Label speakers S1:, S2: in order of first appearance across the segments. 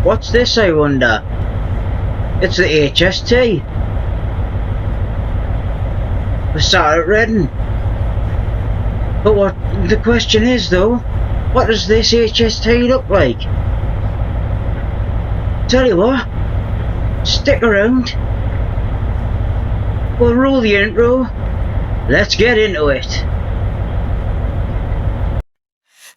S1: What's this, I wonder? It's the HST. We started at Reading. But what the question is though, what does this HST look like? Tell you what, stick around. We'll roll the intro. Let's get into it.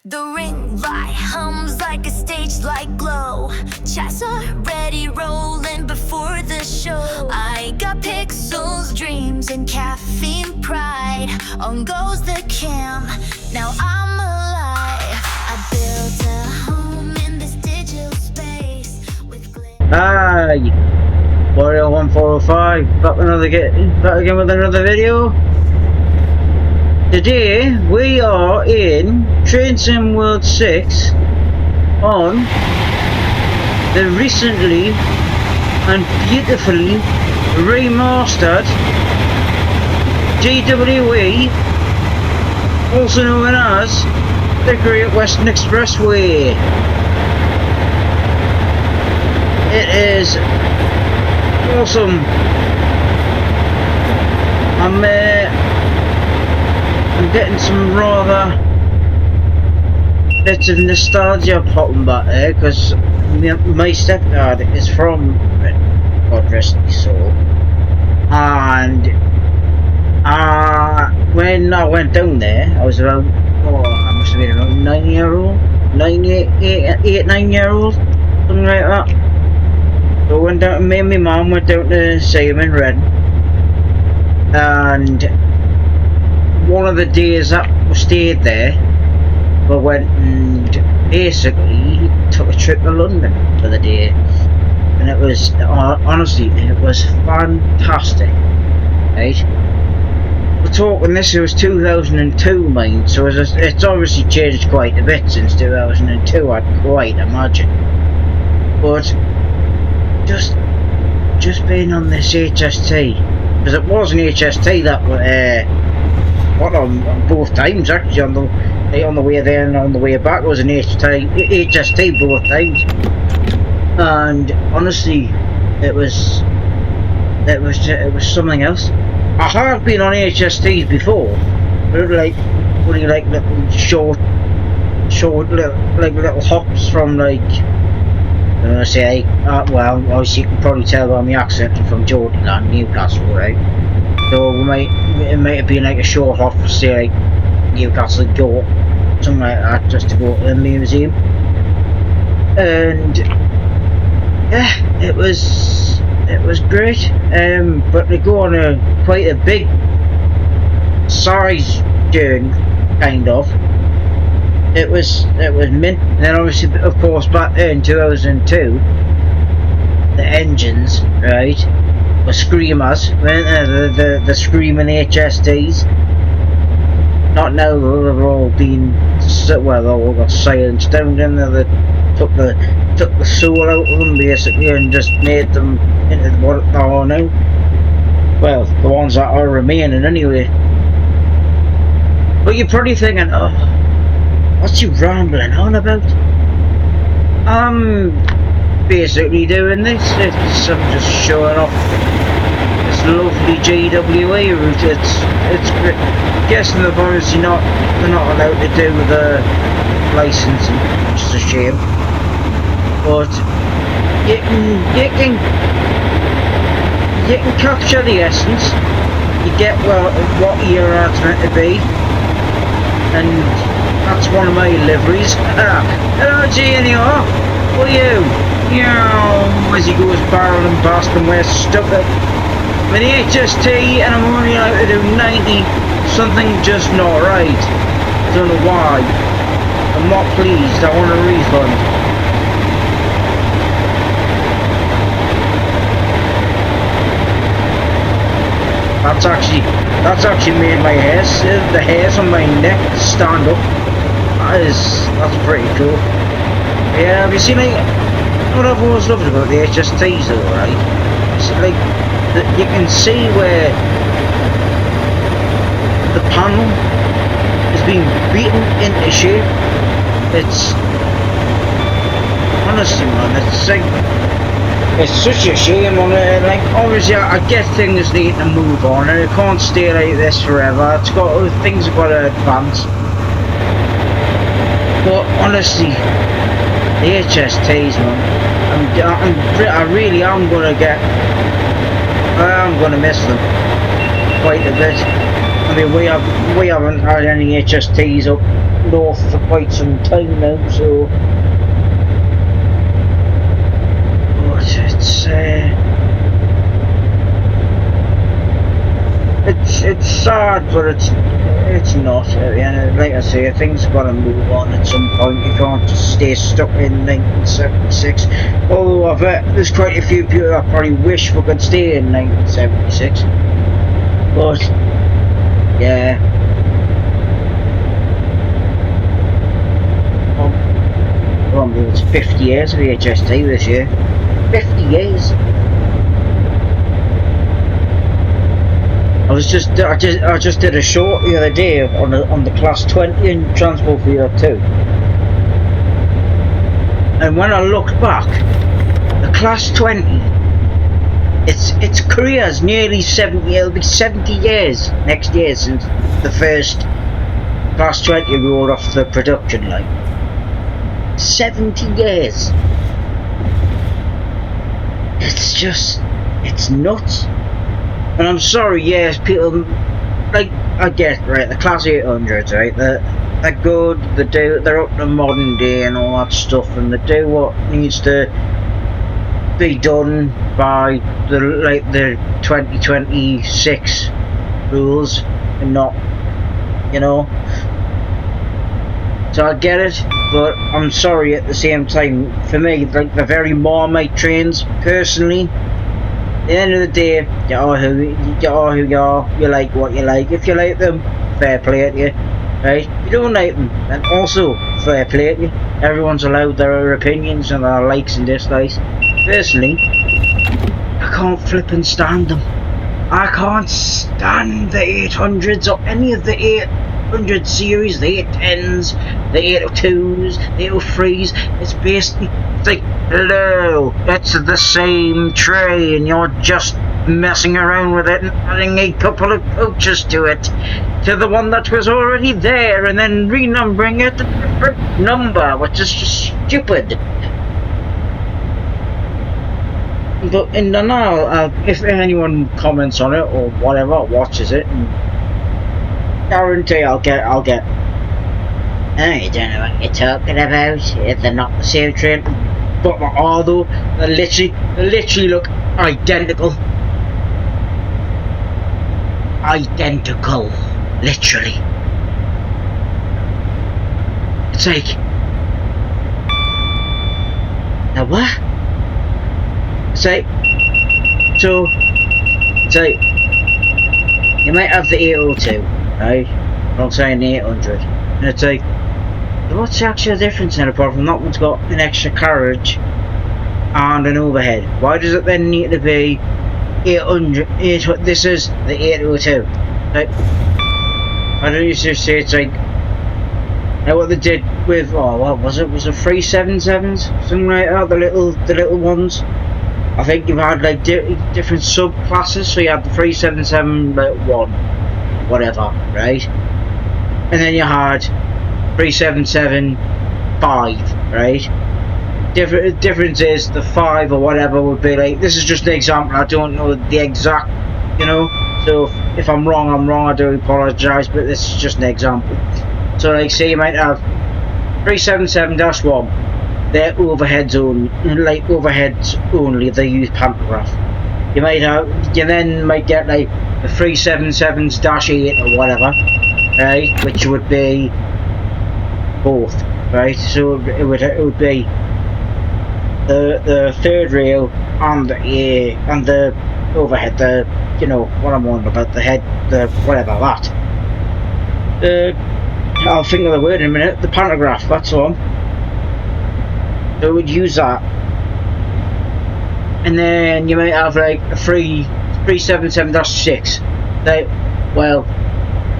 S2: The ring light hums like a stage light glow. Chats already rolling before the show. I got pixels, dreams, and caffeine pride. On goes the cam, now I'm alive. I built a home in this digital space with
S1: Hi, Warrior 1405, back again with another video. Today we are in Train Sim World 6 on the recently and beautifully remastered GWE, also known as the Great Western Expressway. It is awesome. I'm getting some rather bits of nostalgia popping back there because my stepdad is from Britain, God rest his soul, and when I went down there I was about, I must have been around 9 year old, 9 year old, something like that. So I went down, me and my mum went down to see him in Reading, and one of the days that we stayed there, we went and basically took a trip to London for the day, and it was honestly, it was fantastic. Right, we're talking this was 2002, mind, so it's obviously changed quite a bit since 2002, I'd quite imagine. But just being on this HST, because it was an HST that on both times actually, on the way there and on the way back was an HST both times, and honestly it was something else. I have been on HSTs before, but like really like little short little hops from like, I'm gonna say, well, obviously you can probably tell by my accent, I'm from Jordanland, Newcastle, right? So it might have been like a short hop for say like Newcastle York, something like that, just to go to the museum. And yeah, it was great. But to go on quite a big size journey, kind of. It was mint. And then obviously, of course, back there in 2002, the engines, right, were screamers, the screaming HSTs. Not now, though, they've all been, well, they all got silenced down, and they took the soul out of them basically and just made them into what they are now. Well, the ones that are remaining anyway. But you're probably thinking, oh, what's you rambling on about? I'm basically doing this. I'm just showing off this lovely GWE route. It's great. I'm guessing they're obviously they're not allowed to do the licensing, which is a shame. But you can capture the essence. You get what your art's meant to be, and that's one of my liveries. Hello, Genior. Who are you? As he goes barreling past and we're stuck at with the HST, and I'm only allowed to do 90. Something just not right. Don't know why. I'm not pleased. I want a refund. That's actually made my the hairs on my neck stand up. That's pretty cool. Yeah, have you seen what I've always loved about the HSTs though, right? It's like you can see where the panel is being beaten into shape. It's honestly, man, it's like, it's such a shame on it. Like, obviously, I get things need to move on, and it can't stay like this forever. It's got things have got to advance. But honestly, the HSTs, man, I really am gonna miss them quite a bit. I mean, we haven't had any HSTs up north for quite some time now, so. It's sad, but it's not. At the end of, like I say, things got to move on at some point. You can't just stay stuck in 1976. Although I bet there's quite a few people that probably wish we could stay in 1976. But yeah. Well, it's 50 years of the HST this year. 50 years. I just did a short the other day on the class 20 in Transport for Year 2. And when I looked back, the class 20, its career's nearly 70. It'll be 70 years next year since the first class 20 rolled off the production line. 70 years. It's nuts. And I'm sorry, yes, people, like, I get, right, the class 800s, right, they're good, they're up to modern day and all that stuff, and they do what needs to be done by the 2026 rules, and not, you know. So I get it, but I'm sorry at the same time. For me, like the very Marmite trains, personally, at the end of the day, you are who you are. You like what you like. If you like them, fair play to you, right? If you don't like them, then also fair play to you. Everyone's allowed their opinions and their likes and dislikes. Personally, I can't flip and stand them. I can't stand the 800s or any of the 800 series, the 810s, the 802s, the 803s. It's basically, it's like, hello, it's the same train, you're just messing around with it and adding a couple of coaches to it, to the one that was already there, and then renumbering it a different number, which is just stupid. But in the now, if anyone comments on it or whatever, watches it, and guarantee I'll get. Oh, you don't know what you're talking about. If they're not the same train, but they are though. They literally look identical. Identical, literally. It's like, now what? It's like, so it's like, you might have the 802, right? I'm not saying the 800, and it's like, what's the actual difference then, apart from that one's got an extra carriage and an overhead? Why does it then need to be 800? This is the 802. Like, I don't used to say it's like, now what they did with, oh, what was it? Was it 377s? Something like that. The little ones. I think you've had like different subclasses. So you had the 377 like 1, whatever, right? And then you had 377 5, right? Difference is the 5 or whatever would be like, this is just an example, I don't know the exact, you know, so if I'm wrong, I'm wrong, I do apologise, but this is just an example. So like, say you might have 377-1, they're overheads only, like overheads only, they use pantograph. You then might get like the 377-8 or whatever, right, which would be both, right, so it would be the third rail and the overhead, the, you know what I'm on about, the head, the whatever, that. I'll think of the word in a minute, the pantograph, that's all. So we would use that. And then you might have like a 377-6. Like, well,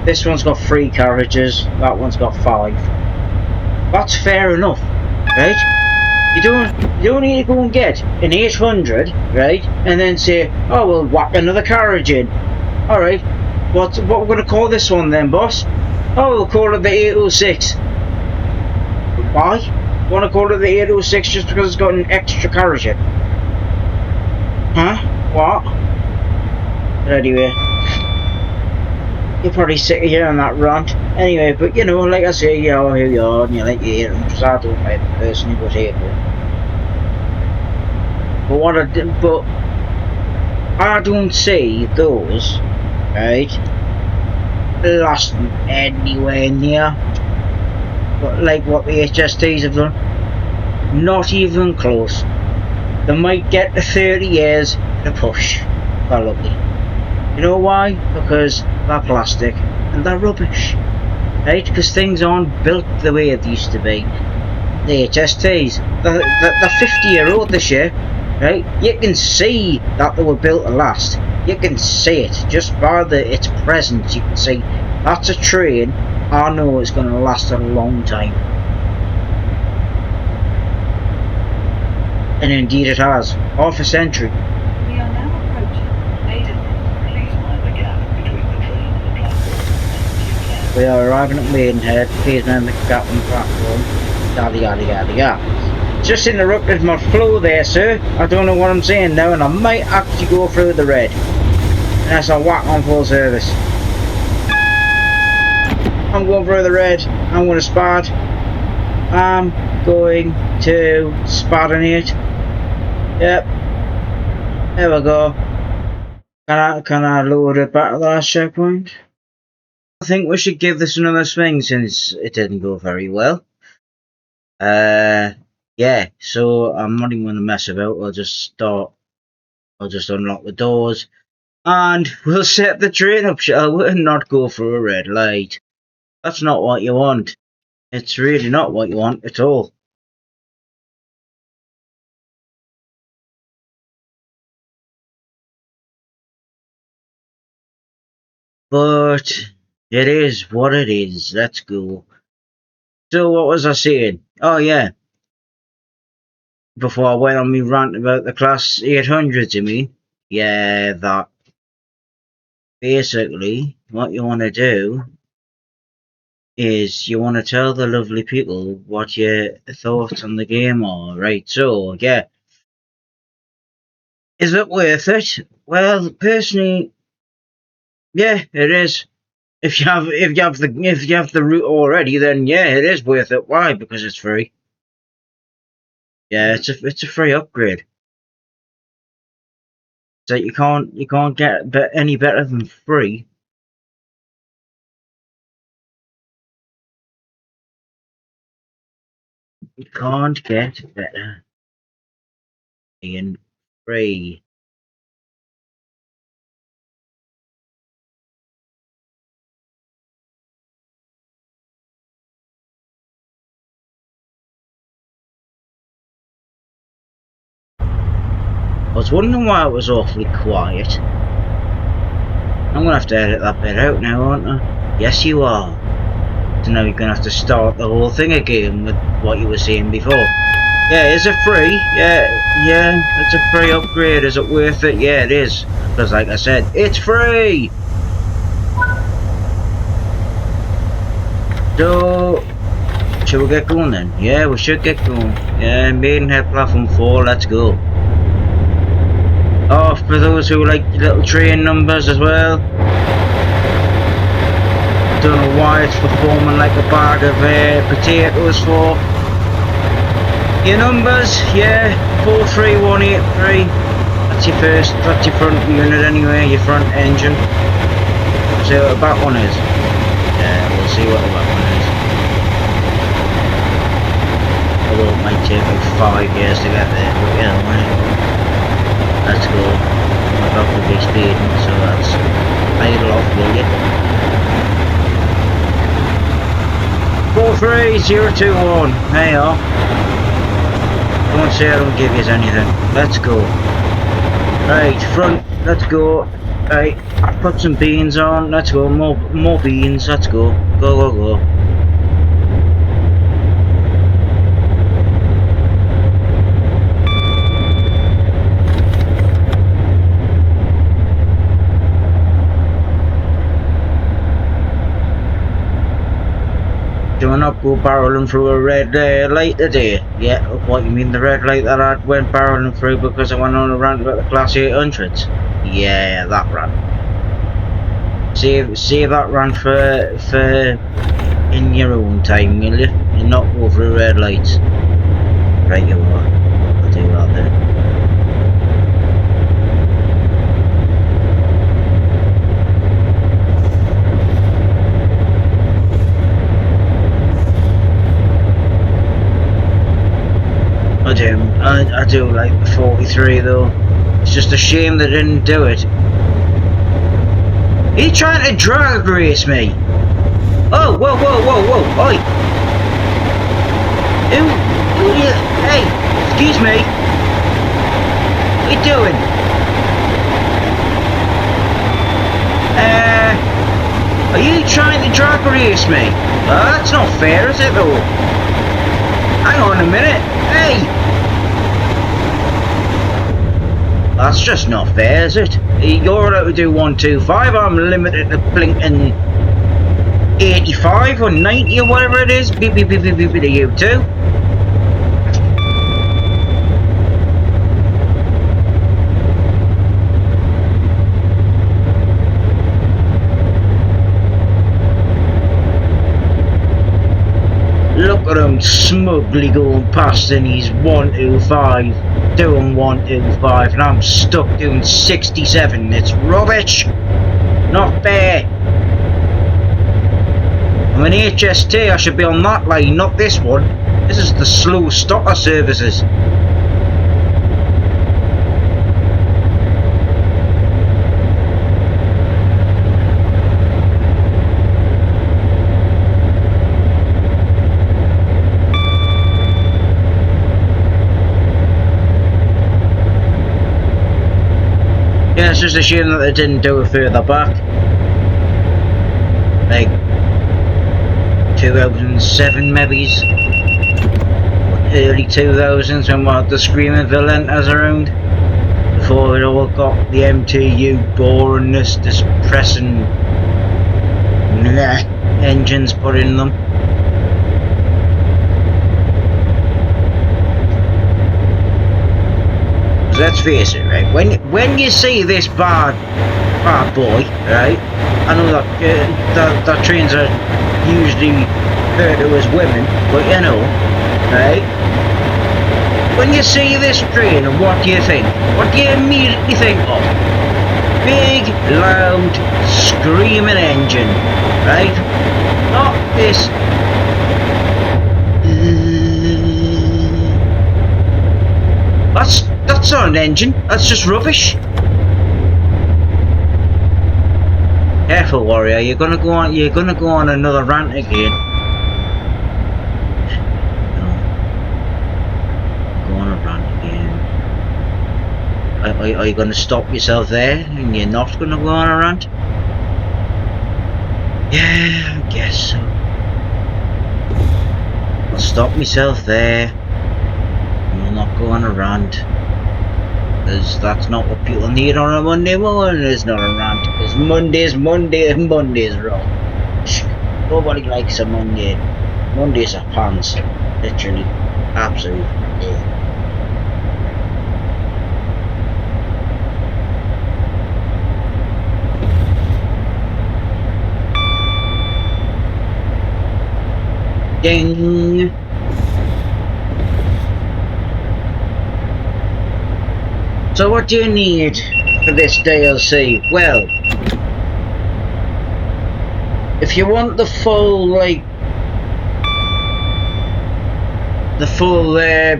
S1: this one's got 3 carriages, that one's got 5. That's fair enough, right? You don't need to go and get an 800, right? And then say, oh, we'll whack another carriage in. Alright, what we're going to call this one then, boss? Oh, we'll call it the 806. Why? Want to call it the 806 just because it's got an extra carriage in? Huh? What? But anyway, you're probably sick of hearing that rant. Anyway, but you know, like I say, here you are, and you like your 800s. I don't like the person who was 800. But what I did, but I don't see those, right, lasting anywhere near but like what the HSTs have done. Not even close. They might get to 30 years at a push. They're lucky. You know why? Because they're plastic and they're rubbish. Right? Because things aren't built the way they used to be. The HSTs, they're 50-year-old this year. Right? You can see that they were built to last. You can see it just by its presence. You can see that's a train. I know it's going to last a long time. And indeed it has. Half a century.
S3: We are now approaching Maidenhead. Please mind the gap between the train and the platform.
S1: We are arriving at Maidenhead. Please mind the gap on the platform. Yada yada yada yada. Just interrupted my flow there, sir. I don't know what I'm saying now, and I might actually go through the red. Unless I whack on full service. I'm going through the red. I'm going to spad. I'm going to spadinate. Yep. There we go. Can I load it back to the last checkpoint? I think we should give this another swing since it didn't go very well. Yeah, so I'm not even going to mess about. I'll just unlock the doors. And we'll set the train up, shall we? And not go through a red light. That's not what you want. It's really not what you want at all. But it is what it is. Let's go. So what was I saying? Oh yeah. Before I went on me rant about the class 800s, you mean? Yeah, that. Basically, what you want to do is you want to tell the lovely people what your thoughts on the game are, right? So, yeah. Is it worth it? Well, personally, yeah, it is. If you have the route already, then yeah, it is worth it. Why? Because it's free. Yeah, it's a free upgrade. So you can't get any better than free. You can't get better than free. I was wondering why it was awfully quiet. I'm gonna have to edit that bit out now, aren't I? Yes, you are. So now you're gonna have to start the whole thing again with what you were saying before. Yeah, is it free? Yeah, it's a free upgrade. Is it worth it? Yeah, it is. Because like I said, it's free! So, should we get going then? Yeah, we should get going. Yeah, Maidenhead Platform 4, let's go. Oh, for those who like little train numbers as well. Don't know why it's performing like a bag of potatoes for. Your numbers, yeah, 43183. That's your front unit anyway, your front engine. See what the back one is. Yeah, we'll see what the back one is. Although it might take like 5 years to get there, but yeah, right. Let's go. My dog will be speeding, so that's idle off, will you? 43021. There you are. Don't say I don't give you anything. Let's go. Right, front. Let's go. Right, put some beans on. Let's go. More beans. Let's go. Go, go, go. do I not go barreling through a red light today? Yeah, what you mean the red light that I went barreling through because I went on a rant about the Class 800s? Yeah, that rant. Save that rant for in your own time, will you? And not go through red lights. Right, you are. I'll do that then. I do like the 43 though. It's just a shame they didn't do it. Are you trying to drag race me? Oh, whoa, whoa, whoa, whoa, oi! Who are you? Hey, excuse me. What are you doing? Are you trying to drag race me? That's not fair, is it though? Hang on a minute. Hey! That's just not fair, is it? You're allowed to do 125, I'm limited to blinking 85 or 90 or whatever it is. Beep beep beep beep beep to you too. Look at him smugly going past and he's 125, doing 125, and I'm stuck doing 67. It's rubbish. Not fair. I'm an HST, I should be on that line, not this one. This is the slow stocker services. Yeah, it's just a shame that they didn't do it further back. Like 2007 maybe, early 2000s when we had the Screaming Violentas around. Before it all got the MTU boringness, this depressing engines put in them. Let's face it, right? When you see this bad boy, right? I know that trains are usually referred to as women, but you know, right? When you see this train, what do you think? What do you immediately think of? Big, loud, screaming engine, right? Not this. That's not an engine. That's just rubbish. Careful, warrior. You're gonna go on. You're gonna go on another rant again. No. Go on a rant again. Are you gonna stop yourself there, and you're not gonna go on a rant? Yeah, I guess so. I'll stop myself there. I'll not go on a rant. Because that's not what people need on a Monday morning. It's not a rant. Because Monday's Monday and Monday's wrong. Nobody likes a Monday. Mondays are pants. Literally. Absolutely. Yeah. Ding. So what do you need for this DLC? Well, if you want the full, like, the full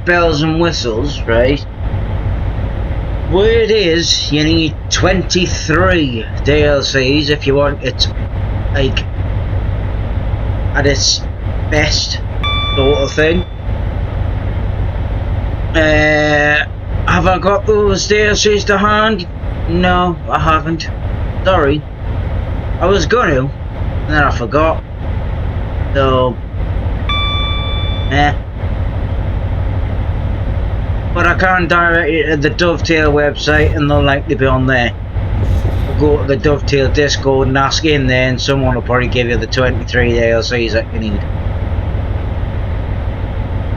S1: bells and whistles, right? Word is, you need 23 DLCs if you want it, like, at its best sort of thing. Have I got those DLCs to hand? No, I haven't. Sorry. I was gonna, and then I forgot. So, but I can direct you to the Dovetail website and they'll likely be on there. Go to the Dovetail Discord and ask in there and someone will probably give you the 23 DLCs that you need.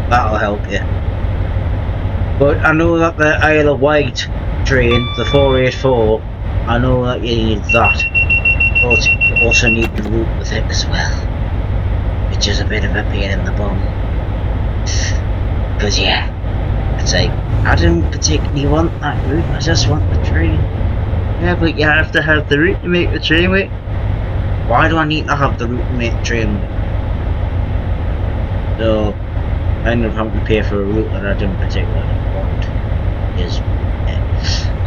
S1: That'll help you. But I know that the Isle of Wight train, the 484, I know that you need that. But you also need the route with it as well, which is a bit of a pain in the bum. Because yeah, it's like, I didn't particularly want that route, I just want the train. Yeah, but you have to have the route to make the train with. Why do I need to have the route to make the train with? So, I ended up having to pay for a route that I didn't particularly want.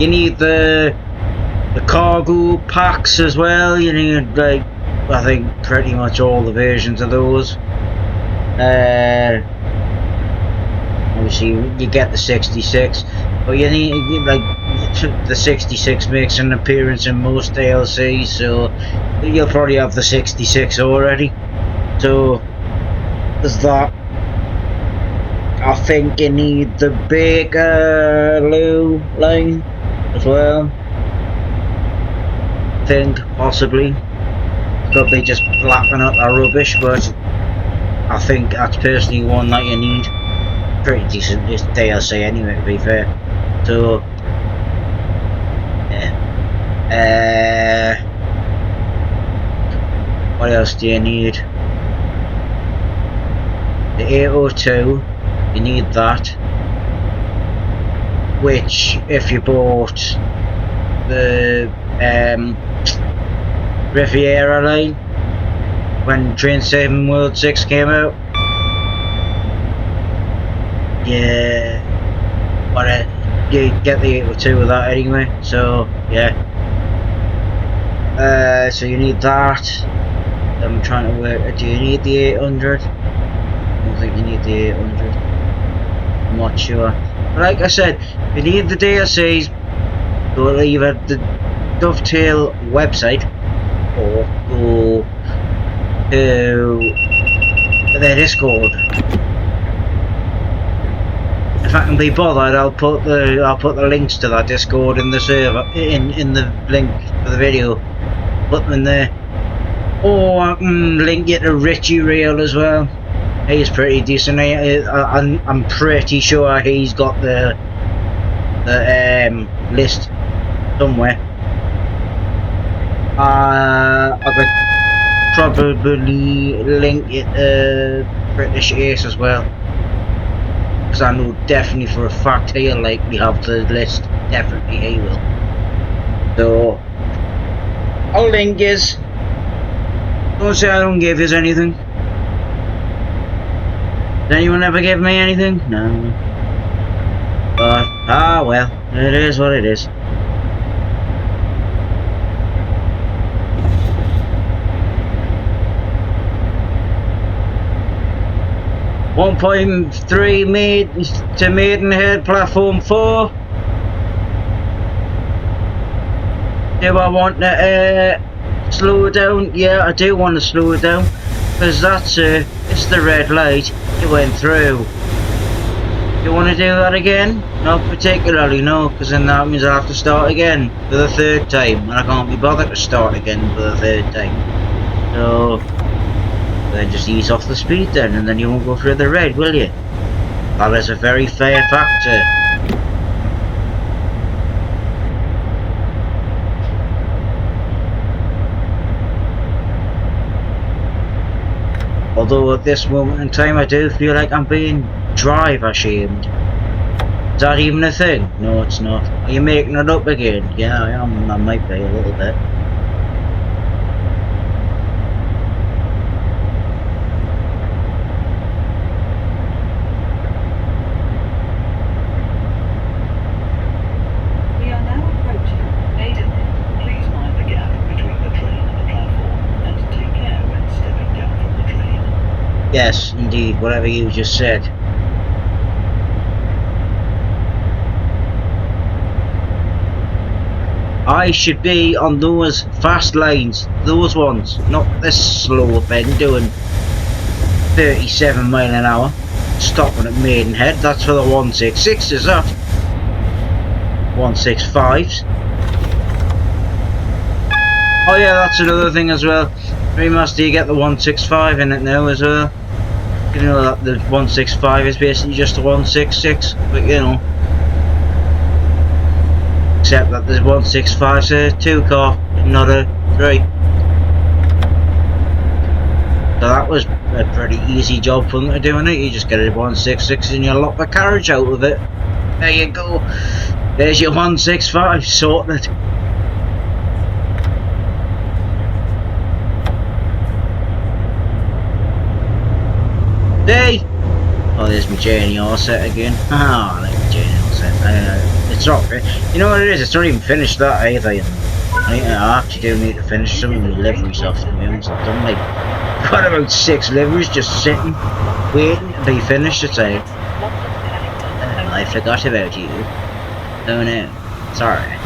S1: You need the cargo packs as well. You need, like, I think pretty much all the versions of those. Obviously you get the 66, but you need, like, the 66 makes an appearance in most DLCs, so you'll probably have the 66 already. So there's that. I think you need the Bakerloo line as well. I think, possibly. Could be just flapping up our rubbish, but I think that's personally one that you need. Pretty decent DLC anyway, to be fair. So, yeah. What else do you need? The 802. You need that, which if you bought the Riviera line when Train 7 World 6 came out, yeah, but you get the 802 with that anyway, so yeah. So you need that. I'm trying to work, do you need the 800? I don't think you need the 800. I'm not sure. But like I said, you need the DLCs, go to either the Dovetail website or go to their Discord. If I can be bothered, I'll put the links to that Discord in the server in the link for the video. Put them in there. Or I can link it to Richie Rail as well. He's pretty decent. I'm pretty sure he's got the list somewhere. I could probably link it to British Ace as well, because I know definitely for a fact he'll likely have the list. Definitely he will. So I'll link his. Don't say I don't give you anything. Did anyone ever give me anything? No. But, well, it is what it is. .3 made to Maidenhead Platform 4. Do I want to slow down? Yeah, I do want to slow it down, because that's it's the red light. It went through. You want to do that again? Not particularly, no, because then that means I'll have to start again for the third time, and I can't be bothered to start again for the third time. So then just ease off the speed then, and then you won't go through the red, will you? That is a very fair factor. Although at this moment in time I do feel like I'm being driver shamed. Is that even a thing? No, it's not. Are you making it up again? Yeah, I am. I might be a little bit.
S3: We are now approaching Maidenhead. Please mind the gap between the train and the platform, and take care when stepping down from the train.
S1: Yes, indeed, whatever you just said. I should be on those fast lines, those ones, not this slow bend doing 37 mile an hour, stopping at Maidenhead. That's for the 166, is that? 165s. Oh yeah, that's another thing as well. Remaster, you get the 165 in it now as well. You know that the 165 is basically just a 166, but you know. Except that the 165's a 2 car, not a 3. So that was a pretty easy job for them to do, innit? You just get a 166 and you lock the carriage out of it. There you go. There's your 165 sorted. Hey! Oh, there's my JNR set again. Ah, I like my JNR set. It's not. You know what it is? It's not even finished that either. I actually do need to finish some of the liveries off the moons. I've done like got about 6 liveries just sitting, waiting to be finished. It's like I forgot about you. Oh no, sorry.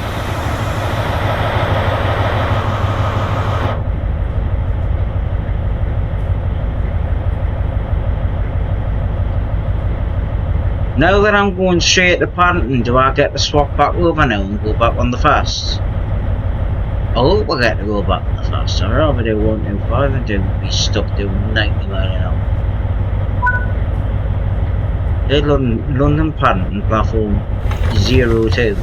S1: Now that I'm going straight to Paddington, do I get to swap back over now and go back on the fast? I hope I get to go back on the fast. I'd rather do 125 and be stuck doing 90 mile an hour. Hey, London Paddington platform 02. Ooh, 02 now,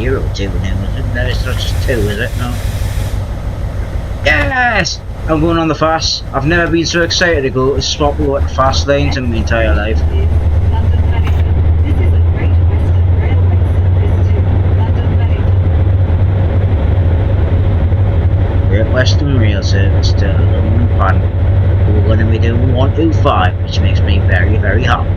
S1: is it? No, it's not just 2, is it? No. Yes! I'm going on the fast. I've never been so excited to go to swap over to fast lanes in my entire life. Great Western Rail Service to London Paddington. We're going to be doing 125, which makes me very, very happy.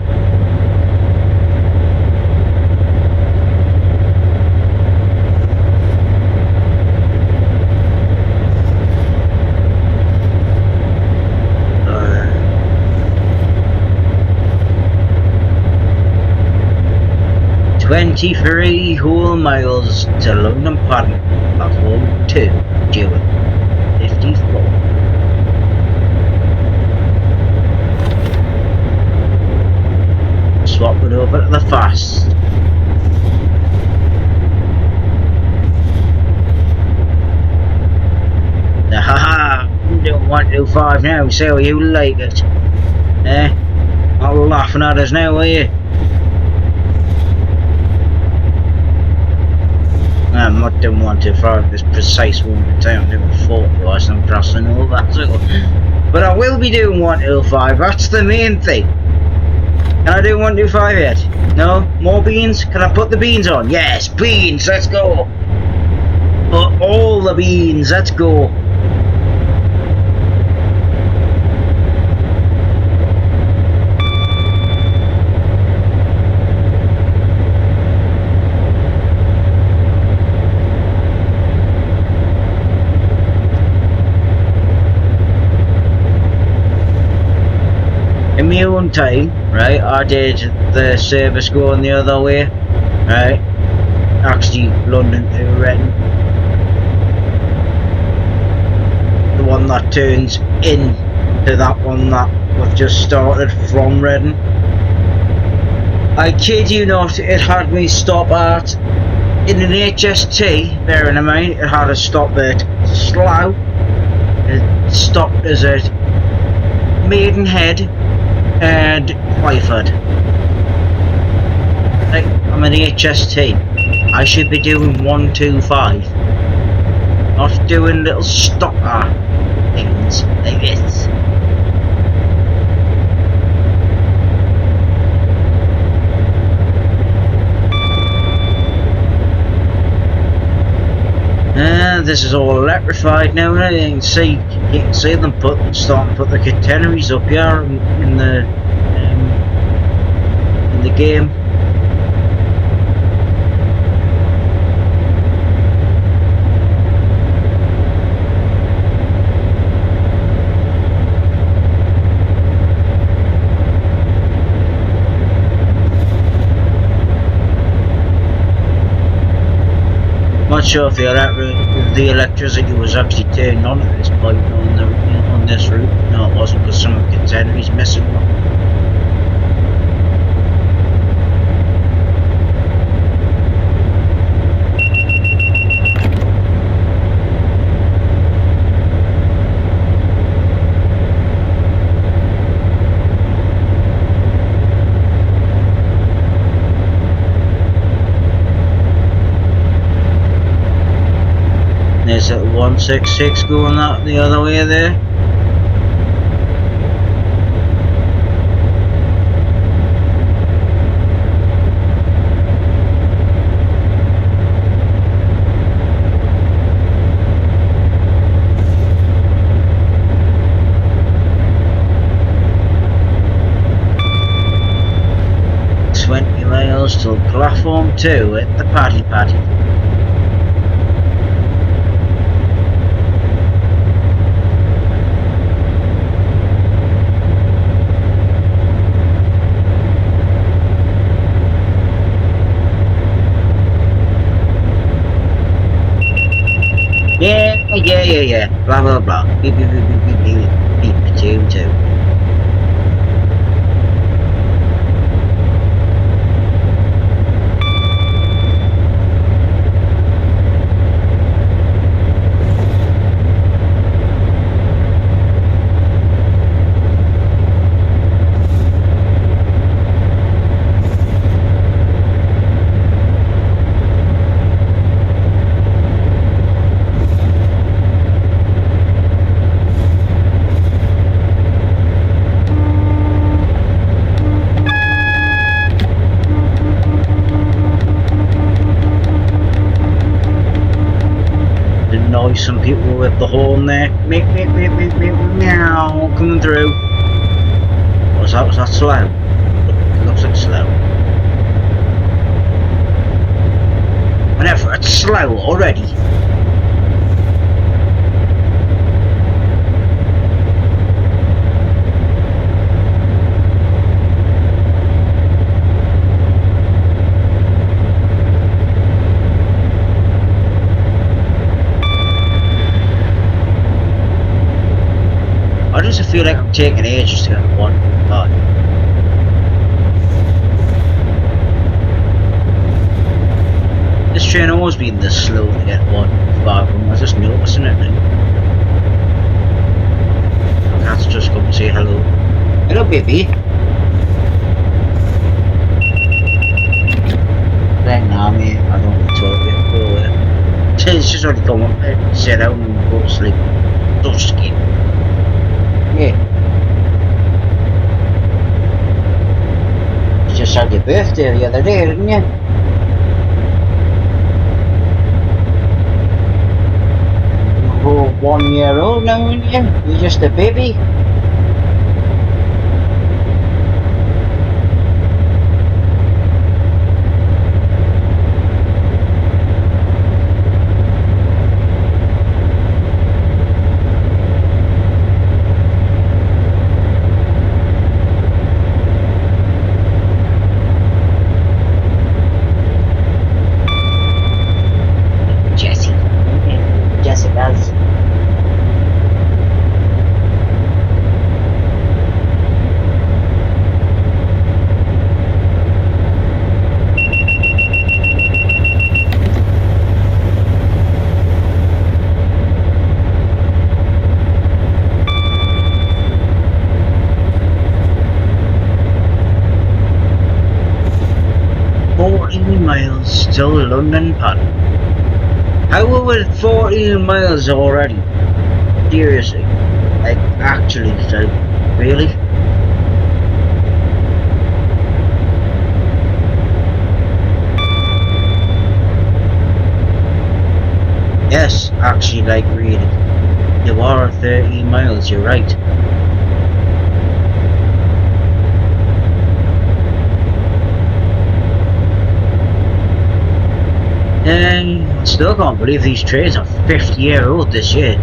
S1: "23 whole miles to London Paddington, platform 2, GWE 54. Swap it over to the fast. Haha, I'm doing 125 now, see how you like it. Eh? Not laughing at us now, are you? I'm not doing 125 this precise moment in time. I'm doing 40 whilst I'm crossing over. But I will be doing 125, that's the main thing. Can I do 125 yet? No? More beans? Can I put the beans on? Yes, beans, let's go! Put all the beans, let's go! In my own time, right, I did the service going the other way, right, actually London to Reading, the one that turns into that one that we've just started from Reading. I kid you not, it had me stop at, in an HST, bearing in mind, it had a stop at Slough, it stopped us at Maidenhead, and Twyford. Like, I'm an HST. I should be doing 125. Not doing little stopper things like this. This is all electrified now, and you can see them starting to put the catenaries up here in the game. Not sure if the electricity was actually turned on at this point on this route. No, it wasn't, because some of the catenaries missing one. 166 going that the other way there. Till platform 2 at the Paddy Paddy. Yeah. Blah blah blah. Beep beep beep beep beep beep beep. Two. Some people with the horn there. Meow, coming through. Was that slow? It looks like slow. Whenever it's slow already. I just feel like I'm taking ages to get one. This train always been this slow to get one far from. I'm just noticing it now. The cat's just come to say hello. Hello, baby. Right now, mate, I don't want to talk to you. Go away. It's just already come up there, sit down and go to sleep. Don't skip. Yeah. You just had your birthday the other day, didn't you? You're 1 year old now, aren't you? You're just a baby. Still London Pad. How are we 14 miles already? Seriously. Like, actually, like, really? Yes, actually, like, really. You are 13 miles, you're right. I still can't believe these trains are 50-year-old this year.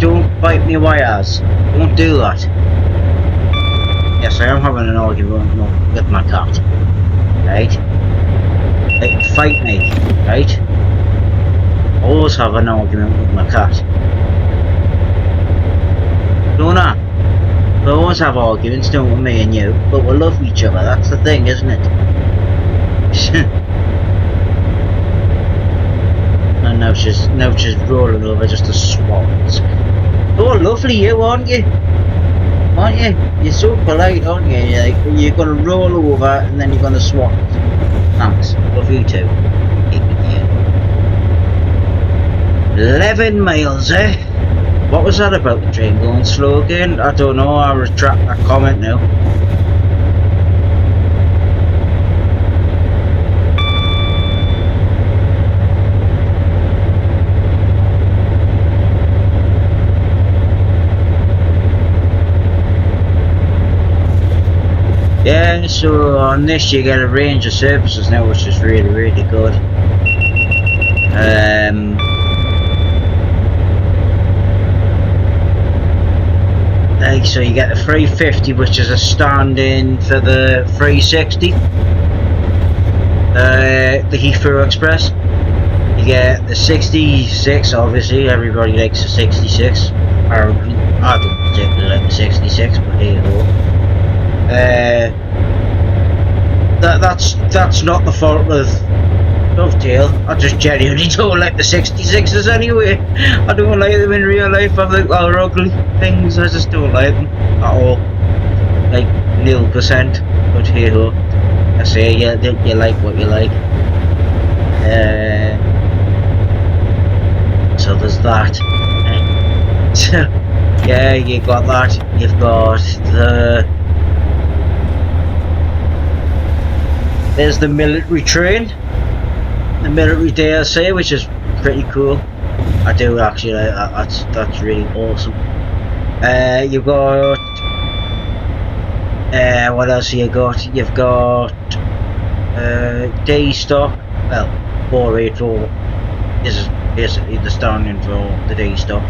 S1: Don't bite me wires. Don't do that. Yes, I am having an argument with my cat. Right? Like, fight me, right? I always have an argument with my cat. Don't I? We always have arguments, don't we, me and you? But we love each other, that's the thing, isn't it? And now she's rolling over just to swat. Oh, lovely you, aren't you? Aren't you? You're so polite, aren't you? You're gonna roll over and then you're gonna swat. Thanks. Love you too. 11 miles, eh? What was that about the train going slow again? I don't know, I'll retract that comment now. Yeah, so on this you get a range of services now, which is really, really good. Like, so you get the 350, which is a stand-in for the 360, the Heathrow Express. You get the 66, obviously, everybody likes the 66. Apparently, I don't particularly like the 66, but here you go. That's not the fault of Dovetail. I just genuinely don't like the 66s anyway. I don't like them in real life. I think they're ugly things. I just don't like them at all. Like 0%. But hey ho. I say you like what you like. So there's that. So yeah, you got that. You've got there's the military train, the military DLC, which is pretty cool. I do actually like that. That's really awesome. You've got what else have you got? You've got day stock. Well, 484 is basically the standing for the day stock.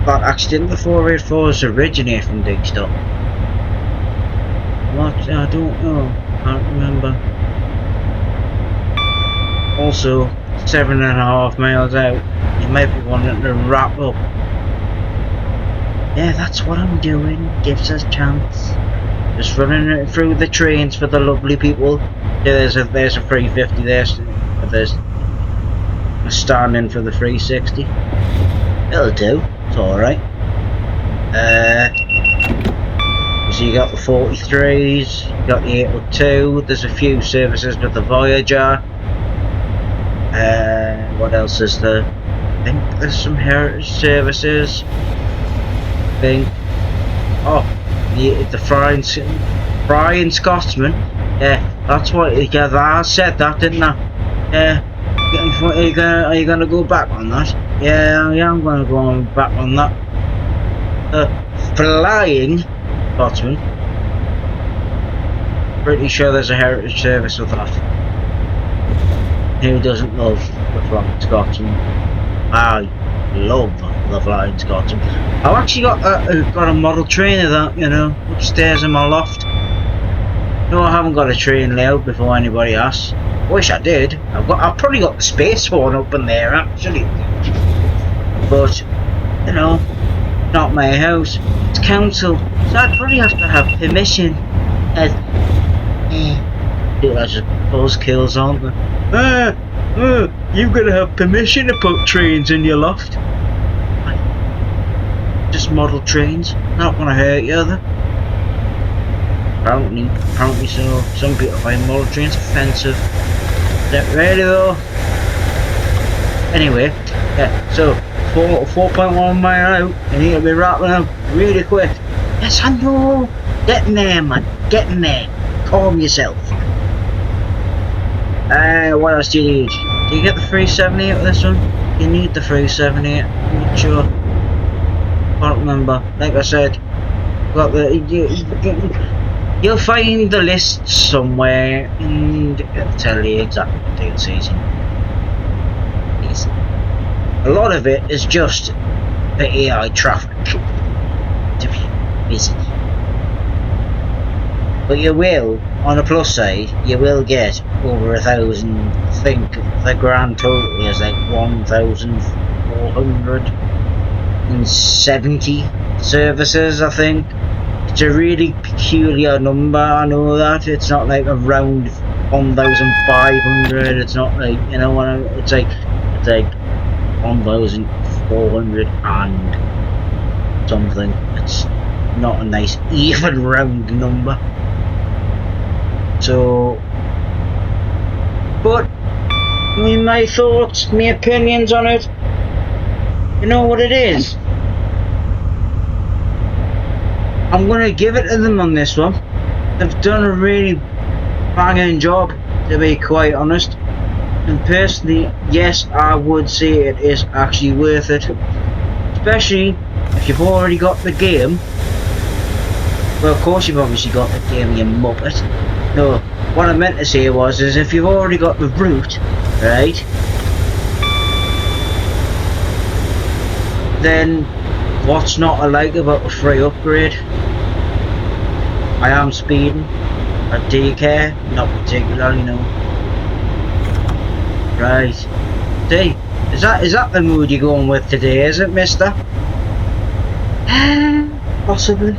S1: But actually, didn't the 484s originate from day stock? What? I don't know. Can't remember. Also, 7.5 miles out, you might be wanting to wrap up. Yeah, that's what I'm doing. Gives us a chance. Just running it through the trains for the lovely people. Yeah, there's a 350 there. There's a stand-in for the 360. It'll do. It's alright. So you got the 43s, you got the 802, there's a few services with the Voyager. What else is there? I think there's some heritage services. I think. Oh, the Flying Scotsman. Yeah, that's what. Yeah, I said that, didn't I? Yeah. Are you gonna go back on that? Yeah, I'm gonna go back on that. Flying Scotsman. Pretty sure there's a heritage service with that. Who doesn't love the Flying Scotsman? I love the Flying Scotsman. I've actually got a model train of that, you know, upstairs in my loft. No, I haven't got a train layout before anybody asks. Wish I did. I've probably got the space one up in there actually. But you know, not my house. It's council, so I'd probably have to have permission. That's just buzzkills, aren't they? You've got to have permission to put trains in your loft. Just model trains. Not gonna hurt you, are they? Apparently so. Some people find model trains offensive. Is that really though? Anyway, yeah. So 4.1 mile out. You need to be rattling up really quick. Yes, I know. Getting there, man. Getting there. Calm yourself. What else do you need? Do you get the 378 with this one? You need the 378. I'm not sure. Can't remember. Like I said, got the. You'll find the list somewhere, and it'll tell you exactly what DLCs is. A lot of it is just the AI traffic to be busy. But you will, on a plus side, you will get over 1,000. I think the grand total is like 1,470 services, I think. It's a really peculiar number, I know that. It's not like around 1,500, it's not like, you know what I mean? It's like 1,400 and something. It's not a nice even round number. So, but my thoughts, my opinions on it. You know what it is? I'm gonna give it to them on this one. They've done a really banging job, to be quite honest. And personally, yes, I would say it is actually worth it. Especially if you've already got the game. Well, of course you've obviously got the game, you muppet. No, what I meant to say was, is if you've already got the route, right? Then, what's not to like about a free upgrade? I am speeding. Do you care? Not particularly, no. Right. See, is that the mood you're going with today, is it, mister? Possibly.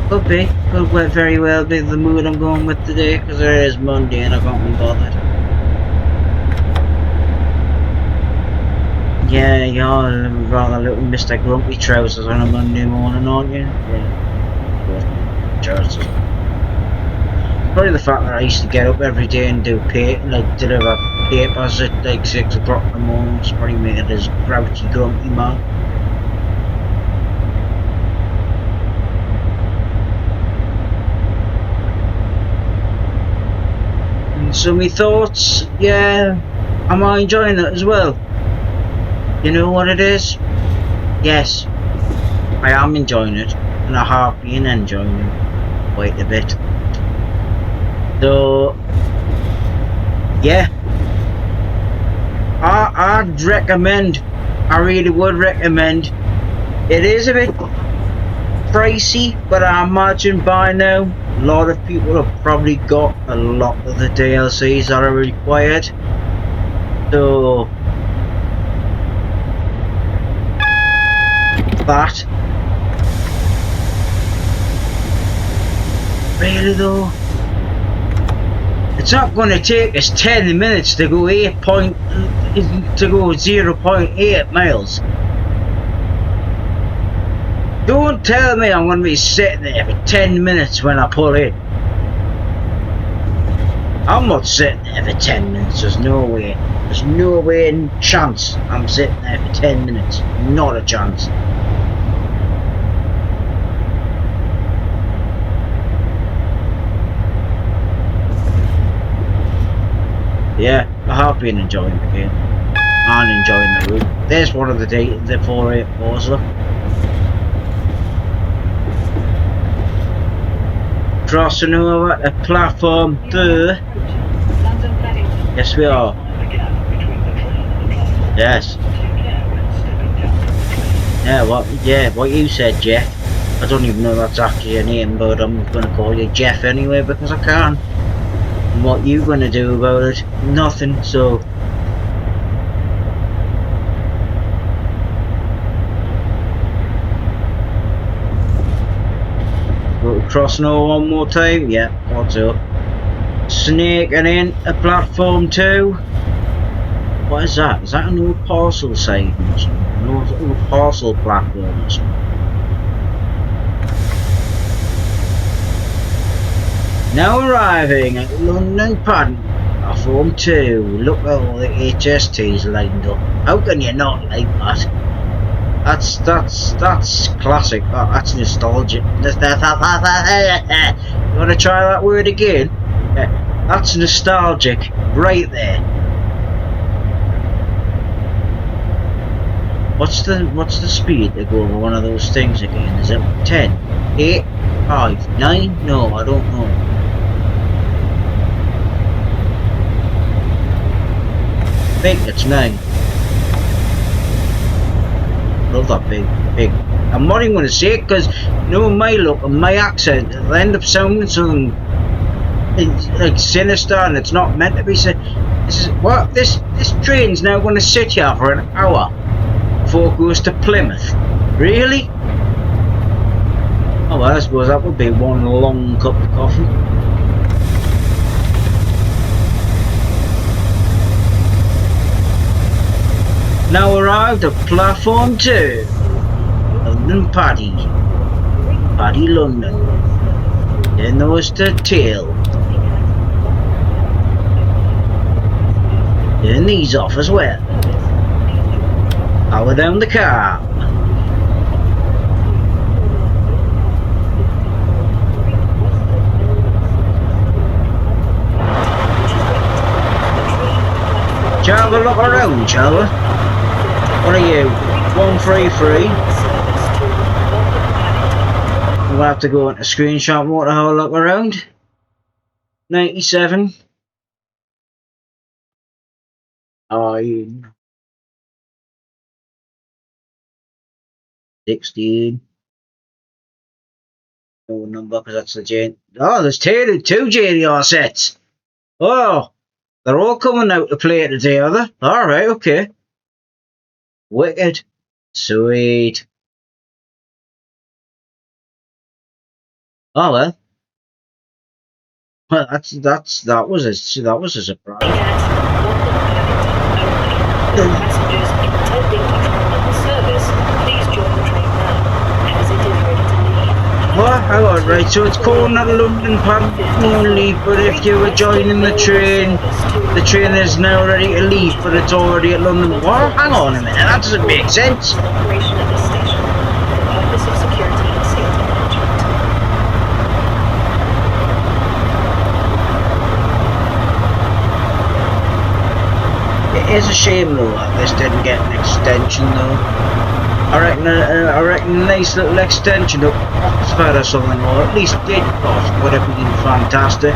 S1: Could be. Could very well be the mood I'm going with today, because it is Monday and I can't be bothered. Yeah, you're rather little Mr. Grumpy Trousers on a Monday morning, aren't you? Yeah. Trousers. Probably the fact that I used to get up every day and do deliver papers at like 6 o'clock in the morning. It's probably made it as grouchy, grumpy man. And so my thoughts, yeah, am I enjoying it as well? You know what it is? Yes, I am enjoying it, and I have been enjoying it quite a bit. So, yeah, I'd recommend, I really would recommend. It is a bit pricey, but I imagine by now a lot of people have probably got a lot of the DLCs that are required. So, that really though, it's not going to take us 10 minutes to go 0.8 miles. Don't tell me I'm going to be sitting there for 10 minutes when I pull in. I'm not sitting there for 10 minutes, there's no way. There's no way in chance I'm sitting there for 10 minutes. Not a chance. Yeah, I have been enjoying the game. And enjoying the route. There's one of the 484s, look. Crossing over a platform 2. Yes, we are. Yes. Yeah, what you said, Jeff. I don't even know that's actually your name, but I'm going to call you Jeff anyway because I can. And what you going to do about it? Nothing, so... Crossing over one more time? Yeah, what's up? Snaking in a platform 2. What is that? Is that an old parcel sign or something? An old parcel platform or something? Now arriving at London Padding, platform 2. Look at all the HSTs lined up. How can you not like that? That's classic. That's nostalgic. You want to try that word again? Yeah, that's nostalgic, right there. What's the speed to go over one of those things again? Is it 10, 8, 5, 9? No, I don't know. I think it's 9. Love that big. I'm not even going to say it because, you know, my look and my accent, it'll end up sounding something like sinister, and it's not meant to be. This train's now going to sit here for an hour before it goes to Plymouth. Really? Oh well, I suppose that would be one long cup of coffee. Now arrived at platform 2, London Paddy, London. Then there was the tail. Then TV's off as well. Power down the car. Shall I have a look around, shall we? What are you? 133? We'll have to go into screenshot mode to have a look around. 97. 16. No number because that's the J. Oh, there's two JDR sets. Oh, they're all coming out to play today, are they? Alright, okay. Wicked. Sweet. Oh well. Well, that was a surprise.
S3: Passengers intending to travel on the service, please join the train now, as it is ready to leave.
S1: What? Hang on, right, so it's calling at London Pub only, but if you were joining the train is now ready to leave, but it's already at London. What? Hang on a minute, that doesn't make sense.
S3: Operation at this station for the purpose of security and safety management.
S1: It is a shame though that this didn't get an extension though. I reckon a nice little extension of Oxford or something, or at least did cost, would have been fantastic.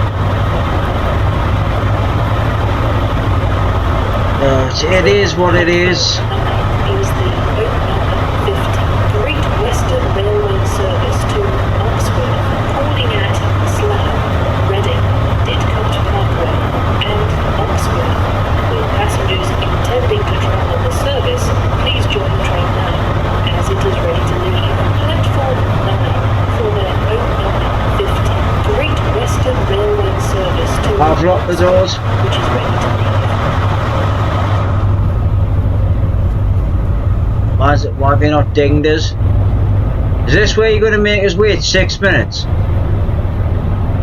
S1: But it is what it is.
S3: Is the Open 50 Great Western Railway service to Oxford, calling at Slough, Reading, Didcot Parkway, and Oxford. With passengers intending to travel on the service, please join the train now, as it is ready to leave. Platform 9 for the Open 50 Great Western Railway service to
S1: I've locked the doors.
S3: which is ready to leave.
S1: Why have you not dinged us? Is this where you're going to make us wait 6 minutes?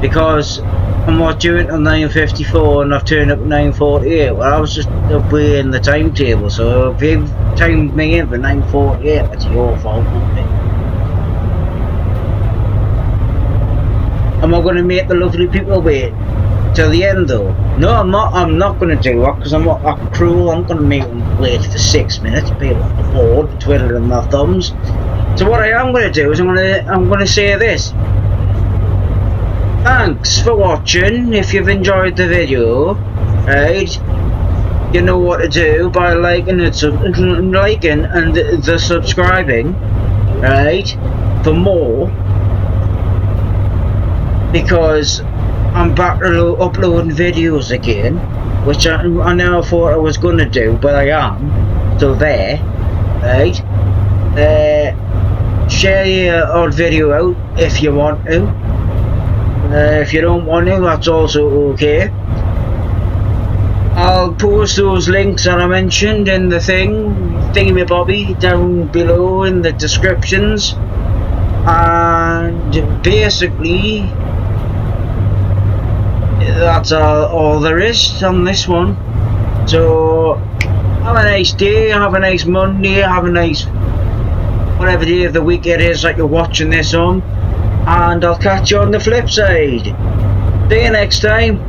S1: Because I'm not due until 9:54 and I've turned up at 9:48. Well, I was just obeying the timetable, so if you've timed me in for 9:48, that's your fault, won't it? Am I going to make the lovely people wait till the end though? No, I'm not going to do that because I'm not that cruel. I'm going to make them wait for 6 minutes, people bored, twiddling their thumbs. So what I am going to do is I'm going to say this. Thanks for watching. If you've enjoyed the video, right, you know what to do by liking and the subscribing, right, for more, because I'm back to uploading videos again, which I never thought I was going to do, but I am. So there, right. Share your old video out if you want to. If you don't want to, that's also okay. I'll post those links that I mentioned in the thingy-bobby down below in the descriptions. And basically, that's all there is on this one. So have a nice day, have a nice Monday, have a nice whatever day of the week it is that you're watching this on, and I'll catch you on the flip side. See you next time.